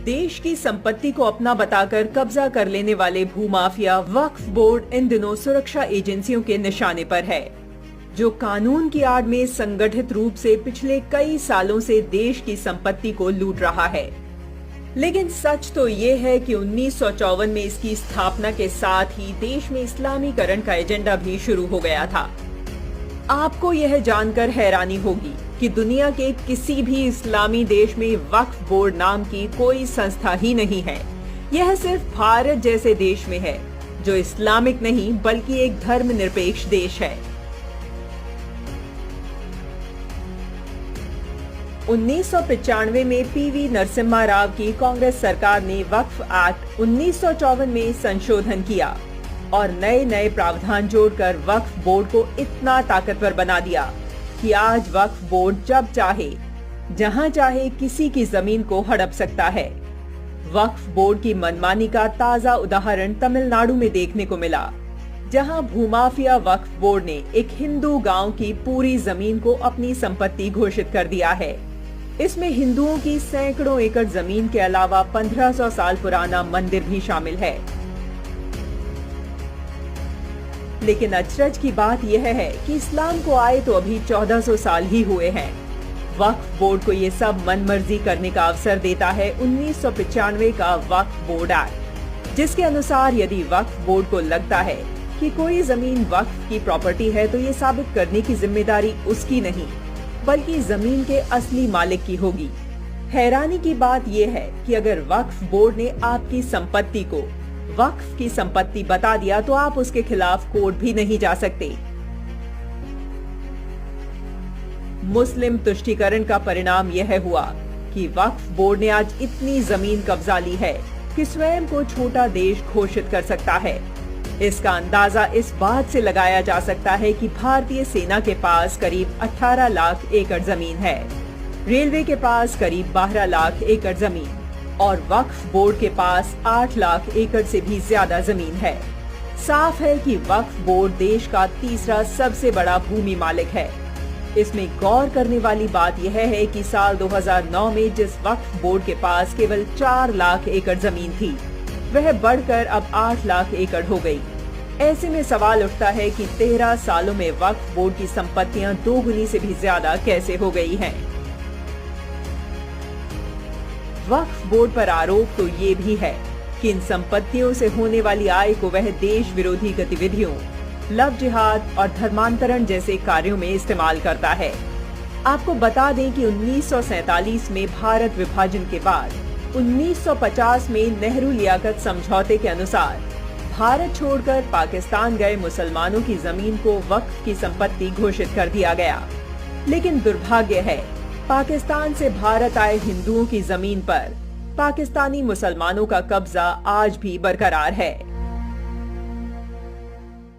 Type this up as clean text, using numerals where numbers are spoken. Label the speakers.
Speaker 1: देश की संपत्ति को अपना बताकर कब्जा कर लेने वाले भूमाफिया वक्फ बोर्ड इन दिनों सुरक्षा एजेंसियों के निशाने पर है, जो कानून की आड़ में संगठित रूप से पिछले कई सालों से देश की संपत्ति को लूट रहा है। लेकिन सच तो ये है कि 1954 में इसकी स्थापना के साथ ही देश में इस्लामीकरण का एजेंडा भी शुरू हो गया था। आपको यह जानकर हैरानी होगी कि दुनिया के किसी भी इस्लामी देश में वक्फ बोर्ड नाम की कोई संस्था ही नहीं है। यह सिर्फ भारत जैसे देश में है, जो इस्लामिक नहीं बल्कि एक धर्मनिरपेक्ष देश है। 1995 में पीवी नरसिम्हा राव की कांग्रेस सरकार ने वक्फ एक्ट 1954 में संशोधन किया और नए प्रावधान जोड़कर वक्फ बोर्ड को इतना ताकतवर बना दिया कि आज वक्फ बोर्ड जब चाहे जहां चाहे किसी की जमीन को हड़प सकता है। वक्फ बोर्ड की मनमानी का ताजा उदाहरण तमिलनाडु में देखने को मिला, जहां भूमाफिया वक्फ बोर्ड ने एक हिंदू गांव की पूरी जमीन को अपनी संपत्ति घोषित कर दिया है। इसमें हिंदुओं की सैकड़ों एकड़ जमीन के अलावा 1500 साल पुराना मंदिर भी शामिल है। लेकिन अचरज की बात यह है कि इस्लाम को आए तो अभी 1400 साल ही हुए हैं। वक्फ बोर्ड को ये सब मनमर्जी करने का अवसर देता है 1995 का वक्फ बोर्ड एक्ट, जिसके अनुसार यदि वक्फ बोर्ड को लगता है कि कोई जमीन वक्फ की प्रॉपर्टी है तो ये साबित करने की जिम्मेदारी उसकी नहीं बल्कि जमीन के असली मालिक की होगी। हैरानी की बात यह है कि अगर वक्फ बोर्ड ने आपकी संपत्ति को वक्फ की संपत्ति बता दिया तो आप उसके खिलाफ कोर्ट भी नहीं जा सकते। मुस्लिम तुष्टीकरण का परिणाम यह हुआ कि वक्फ बोर्ड ने आज इतनी जमीन कब्जा ली है कि स्वयं को छोटा देश घोषित कर सकता है। इसका अंदाजा इस बात से लगाया जा सकता है कि भारतीय सेना के पास करीब 18 लाख एकड़ जमीन है, रेलवे के पास करीब 12 लाख एकड़ जमीन और वक्फ बोर्ड के पास 8 लाख एकड़ से भी ज्यादा जमीन है। साफ है कि वक्फ बोर्ड देश का तीसरा सबसे बड़ा भूमि मालिक है। इसमें गौर करने वाली बात यह है कि साल 2009 में जिस वक्फ बोर्ड के पास केवल 4 लाख एकड़ जमीन थी, वह बढ़कर अब 8 लाख एकड़ हो गई। ऐसे में सवाल उठता है कि 13 सालों में वक्फ बोर्ड की संपत्तियां दोगुनी से भी ज्यादा कैसे हो गई हैं। वक्फ बोर्ड पर आरोप तो ये भी है कि इन संपत्तियों से होने वाली आय को वह देश विरोधी गतिविधियों, लव जिहाद और धर्मांतरण जैसे कार्यों में इस्तेमाल करता है। आपको बता दें कि 1947 में भारत विभाजन के बाद 1950 में नेहरू लियाकत समझौते के अनुसार भारत छोड़कर पाकिस्तान गए मुसलमानों की जमीन को वक्फ की संपत्ति घोषित कर दिया गया। लेकिन दुर्भाग्य है, पाकिस्तान से भारत आए हिंदुओं की जमीन पर पाकिस्तानी मुसलमानों का कब्जा आज भी बरकरार है।